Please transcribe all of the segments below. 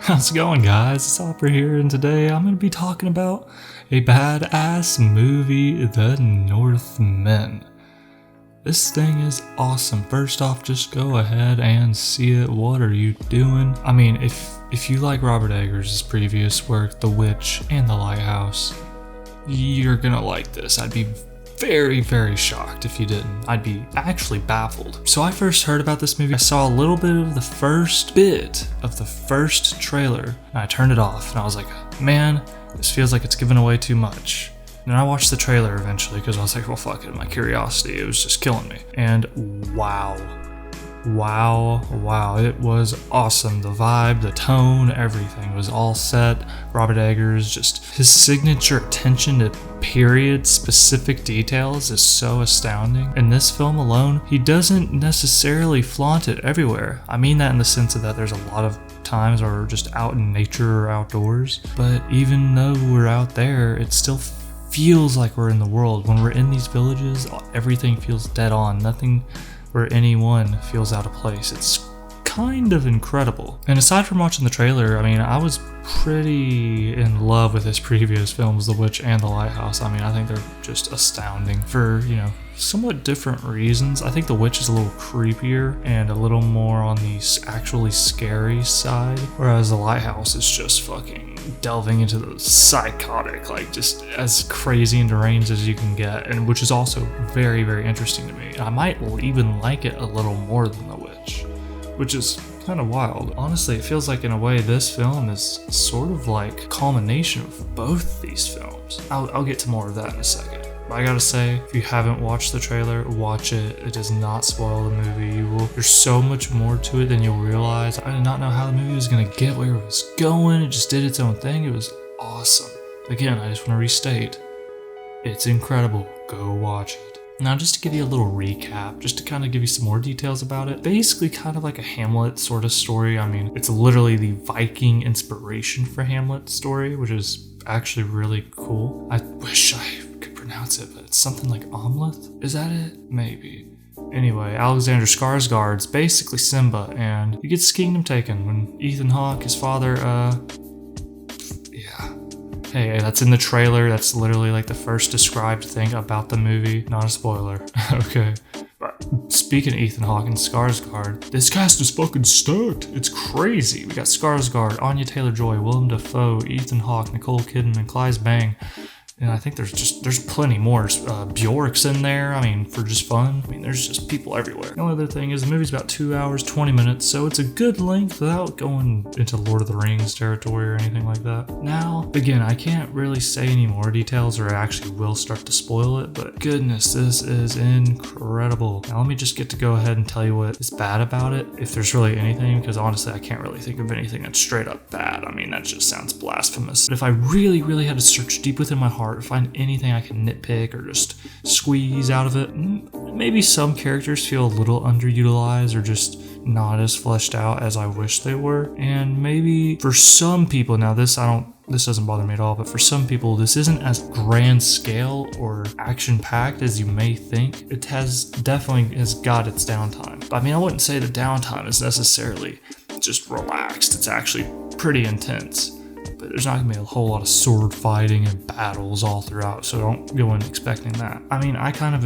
How's it going, guys? It's Hopper here, and today I'm going to be talking about a badass movie, The Northman. This thing is awesome. First off, just go ahead and see it. What are you doing? I mean, if you like Robert Eggers' previous work, The Witch and The Lighthouse, you're gonna like this. I'd be very, very shocked if you didn't. I'd be actually baffled. So I first heard about this movie. I saw a little bit of the first trailer, and I turned it off, and I was like, man, this feels like it's giving away too much. And then I watched the trailer eventually because I was like, well, fuck it, my curiosity, it was just killing me. And wow, it was awesome. The vibe, the tone, everything was all set. Robert Eggers, just his signature attention to period specific details is so astounding. In this film alone, he doesn't necessarily flaunt it everywhere. I mean that in the sense of that there's a lot of times where we're just out in nature or outdoors, but even though we're out there, it still feels like we're in the world. When we're in these villages, everything feels dead on. Nothing where anyone feels out of place. It's kind of incredible. And aside from watching the trailer, I mean, I was pretty in love with his previous films, The Witch and The Lighthouse. I mean, I think they're just astounding for, somewhat different reasons. I think The Witch is a little creepier and a little more on the actually scary side, whereas The Lighthouse is just fucking delving into the psychotic, like just as crazy and deranged as you can get, and which is also very, very interesting to me. And I might even like it a little more than The Witch, which is kind of wild. Honestly, it feels like in a way this film is sort of like a culmination of both these films. I'll get to more of that in a second. But I gotta say, if you haven't watched the trailer, watch it. It does not spoil the movie. There's so much more to it than you'll realize. I did not know how the movie was gonna get where it was going. It just did its own thing. It was awesome. Again, I just want to restate, it's incredible. Go watch it. Now, just to give you a little recap, just to kind of give you some more details about it, basically kind of like a Hamlet sort of story. I mean, it's literally the Viking inspiration for Hamlet story, which is actually really cool. I wish I could pronounce it, but it's something like omelet? Is that it? Maybe. Anyway, Alexander Skarsgård's basically Simba, and he gets his kingdom taken when Ethan Hawke, his father, Hey, that's in the trailer. That's literally like the first described thing about the movie. Not a spoiler. Okay. But speaking of Ethan Hawke and Skarsgård, this cast is fucking stacked. It's crazy. We got Skarsgård, Anya Taylor-Joy, Willem Dafoe, Ethan Hawke, Nicole Kidman, Clive Bang. And I think there's plenty more. Bjork's in there, I mean, for just fun. I mean, there's just people everywhere. The only other thing is the movie's about 2 hours, 20 minutes, so it's a good length without going into Lord of the Rings territory or anything like that. Now, again, I can't really say any more details or I actually will start to spoil it, but goodness, this is incredible. Now, let me just get to go ahead and tell you what is bad about it, if there's really anything, because honestly, I can't really think of anything that's straight up bad. I mean, that just sounds blasphemous. But if I really, really had to search deep within my heart, find anything I can nitpick or just squeeze out of it. Maybe some characters feel a little underutilized or just not as fleshed out as I wish they were. And maybe for some people, now this doesn't bother me at all, but for some people this isn't as grand scale or action packed as you may think. It definitely has got its downtime. I mean, I wouldn't say the downtime is necessarily just relaxed. It's actually pretty intense. But there's not gonna be a whole lot of sword fighting and battles all throughout, so don't go in expecting that. I mean, I kind of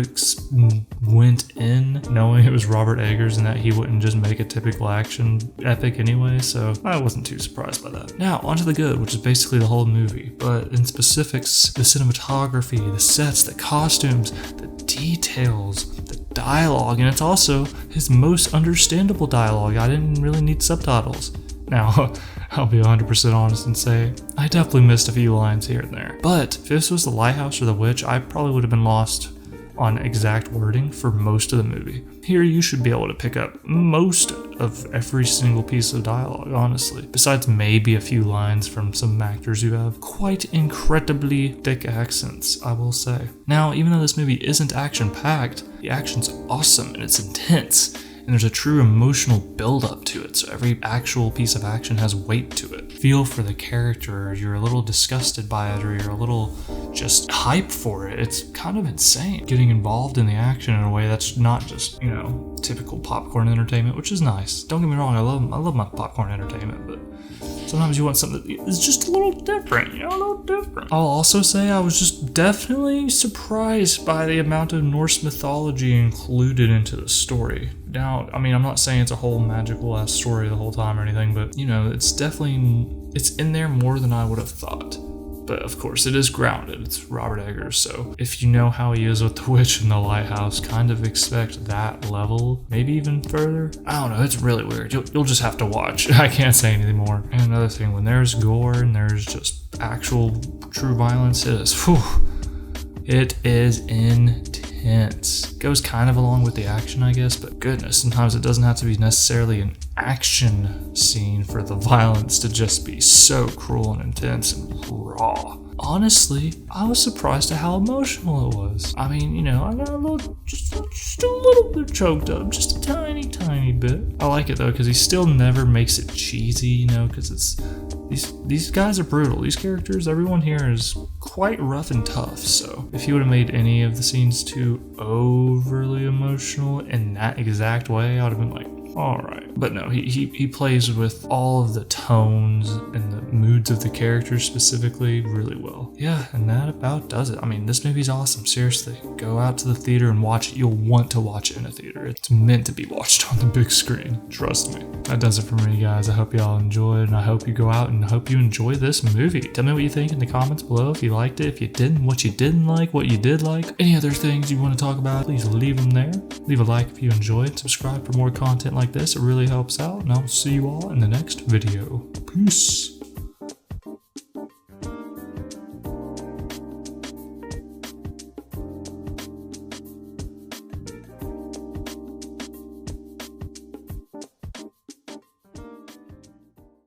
went in knowing it was Robert Eggers and that he wouldn't just make a typical action epic anyway, so I wasn't too surprised by that. Now, onto the good, which is basically the whole movie, but in specifics, the cinematography, the sets, the costumes, the details, the dialogue, and it's also his most understandable dialogue. I didn't really need subtitles. Now, I'll be 100% honest and say, I definitely missed a few lines here and there. But if this was The Lighthouse or The Witch, I probably would have been lost on exact wording for most of the movie. Here you should be able to pick up most of every single piece of dialogue, honestly. Besides maybe a few lines from some actors who have quite incredibly thick accents, I will say. Now, even though this movie isn't action-packed, the action's awesome and it's intense. And there's a true emotional build-up to it, so every actual piece of action has weight to it. Feel for the character, or you're a little disgusted by it, or you're a little just hyped for it. It's kind of insane. Getting involved in the action in a way that's not just, typical popcorn entertainment, which is nice. Don't get me wrong, I love my popcorn entertainment, but Sometimes you want something that is just a little different, a little different. I'll also say I was just definitely surprised by the amount of Norse mythology included into the story. Now, I mean, I'm not saying it's a whole magical ass story the whole time or anything, but it's in there more than I would have thought. But of course, it is grounded. It's Robert Eggers, so if you know how he is with the witch in the lighthouse, kind of expect that level, maybe even further. I don't know, it's really weird. You'll just have to watch. I can't say anything more. And another thing, when there's gore and there's just actual true violence, it is intense. Goes kind of along with the action, I guess, but goodness, sometimes it doesn't have to be necessarily an action scene for the violence to just be so cruel and intense and raw. Honestly, I was surprised at how emotional it was. I mean, I got just a little bit choked up, just a tiny bit. I like it though, because he still never makes it cheesy, because it's these guys are brutal. These characters, everyone here is quite rough and tough. So if he would have made any of the scenes too overly emotional in that exact way, I would have been like, all right. But no, he plays with all of the tones and the moods of the characters specifically really well. Yeah, and that about does it. I mean, this movie's awesome. Seriously, go out to the theater and watch it. You'll want to watch it in a theater. It's meant to be watched on the big screen. Trust me. That does it for me, guys. I hope y'all enjoyed, and I hope you go out and hope you enjoy this movie. Tell me what you think in the comments below. If you liked it, if you didn't, what you didn't like, what you did like. Any other things you want to talk about, please leave them there. Leave a like if you enjoyed. Subscribe for more content like this. It really helps out, and I'll see you all in the next video. Peace.